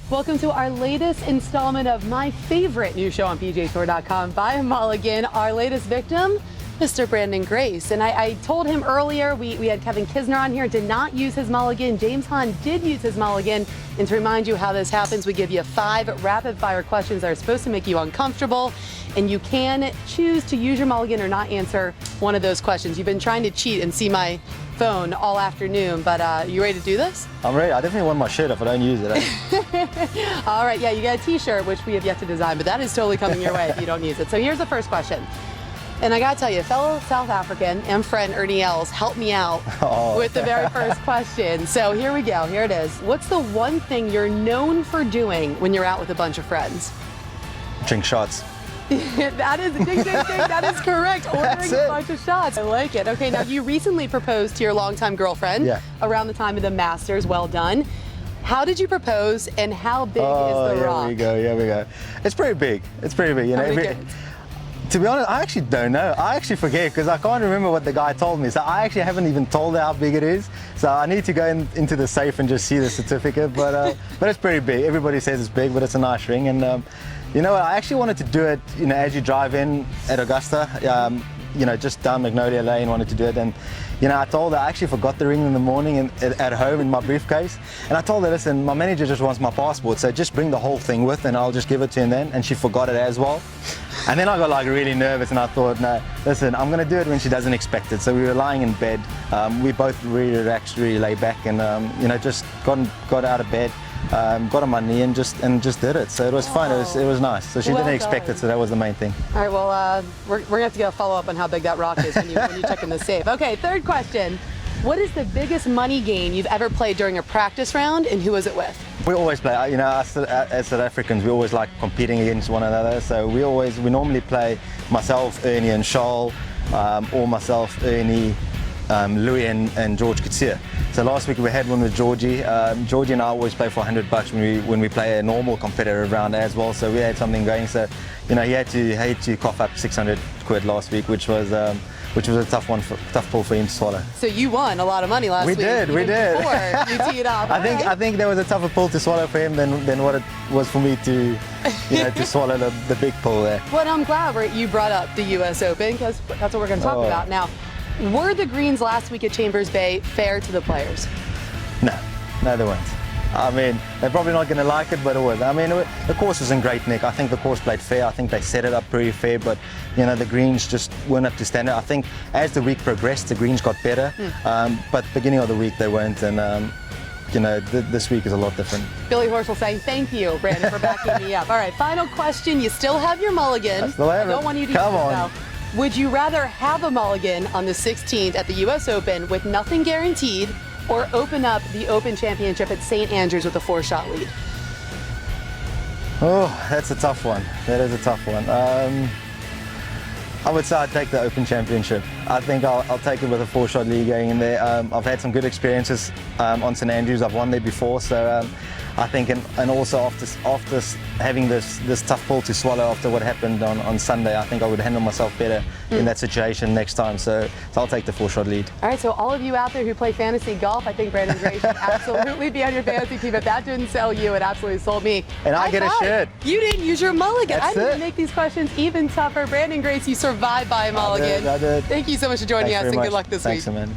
Welcome to our latest installment of my favorite new show on PGA TOUR.com by Mulligan. Our latest victim, Mr. Branden Grace. And I told him earlier, we had Kevin Kisner on here, did not use his mulligan. James Hahn did use his mulligan. And to remind you how this happens, we give you 5 rapid-fire questions that are supposed to make you uncomfortable. And you can choose to use your mulligan or not answer one of those questions. You've been trying to cheat and see my phone all afternoon, but you ready to do this? I'm ready. I definitely want my shirt if I don't use it. All right, yeah, you got a t-shirt, which we have yet to design, but that is totally coming your way if you don't use it. So here's the first question. And I gotta tell you, fellow South African and friend Ernie Els helped me out with the very first question. So here we go, here it is. What's the one thing you're known for doing when you're out with a bunch of friends? Drink shots. That is, ding, ding, ding, that is correct. Ordering a bunch of shots. I like it. Okay, now you recently proposed to your longtime girlfriend around the time of the Masters. Well done. How did you propose, and how big is the rock? Here we go. It's pretty big. It's pretty big. You know, to be honest, I actually don't know. I actually forget because I can't remember what the guy told me. So I actually haven't even told her how big it is. So I need to go into the safe and just see the certificate. But it's pretty big. Everybody says it's big, but it's a nice ring. And you know what? I actually wanted to do it, you know, as you drive in at Augusta, you know, just down Magnolia Lane, wanted to do it. And, you know, I told her I actually forgot the ring in the morning at home in my briefcase. And I told her, listen, my manager just wants my passport, so just bring the whole thing with and I'll just give it to him then. And she forgot it as well. And then I got like really nervous and I thought, no, listen, I'm going to do it when she doesn't expect it. So we were lying in bed. We both really relaxed, really laid back and, you know, just got out of bed. Got on my knee and just did it. So it was fun. It was nice. So she didn't expect it. So that was the main thing. All right. Well, we're gonna have to get a follow up on how big that rock is when you check in the safe. Okay. Third question. What is the biggest money game you've ever played during a practice round, and who was it with? We always play. You know, us as South Africans, we always like competing against one another. So we normally play myself, Ernie, and Charles, or myself, Ernie, Louis and George Coetzee. So last week we had one with Georgie. Georgie and I always play for $100 when we play a normal competitive round as well. So we had something going. So, you know, he had to cough up 600 quid last week, which was a tough pull for him to swallow. So you won a lot of money last week. We did. Before you teed up. I think there was a tougher pull to swallow for him than what it was for me to, you know, to swallow the big pull there. Well, I'm glad you brought up the U.S. Open because that's what we're going to talk about now. Were the greens last week at Chambers Bay fair to the players? No, they weren't. I mean, they're probably not going to like it, but it was. I mean, the course was in great nick. I think the course played fair. I think they set it up pretty fair, but, you know, the greens just weren't up to standard. I think as the week progressed, the greens got better, but beginning of the week they weren't, and you know, this week is a lot different. Billy Horschel saying thank you, Branden, for backing me up. All right, final question. You still have your mulligan. I still have it. I don't want you to Come use on. it now. Would you rather have a mulligan on the 16th at the U.S. Open with nothing guaranteed, or open up the Open Championship at St. Andrews with a 4-shot lead? Oh, that's a tough one. That is a tough one. I would say I'd take the Open Championship. I think I'll take it with a 4-shot lead going in there. I've had some good experiences on St. Andrews. I've won there before, so I think, and also after having this tough pull to swallow after what happened on Sunday, I think I would handle myself better in that situation next time. So I'll take the 4-shot lead. All right, so all of you out there who play fantasy golf, I think Branden Grace should absolutely be on your fantasy team. If that didn't sell you, it absolutely sold me. And I get a shirt. You didn't use your mulligan. That's I didn't make these questions even tougher. Branden Grace, you survived by a mulligan. I did. Thank you so much for joining us, and good luck this week. Thanks, man.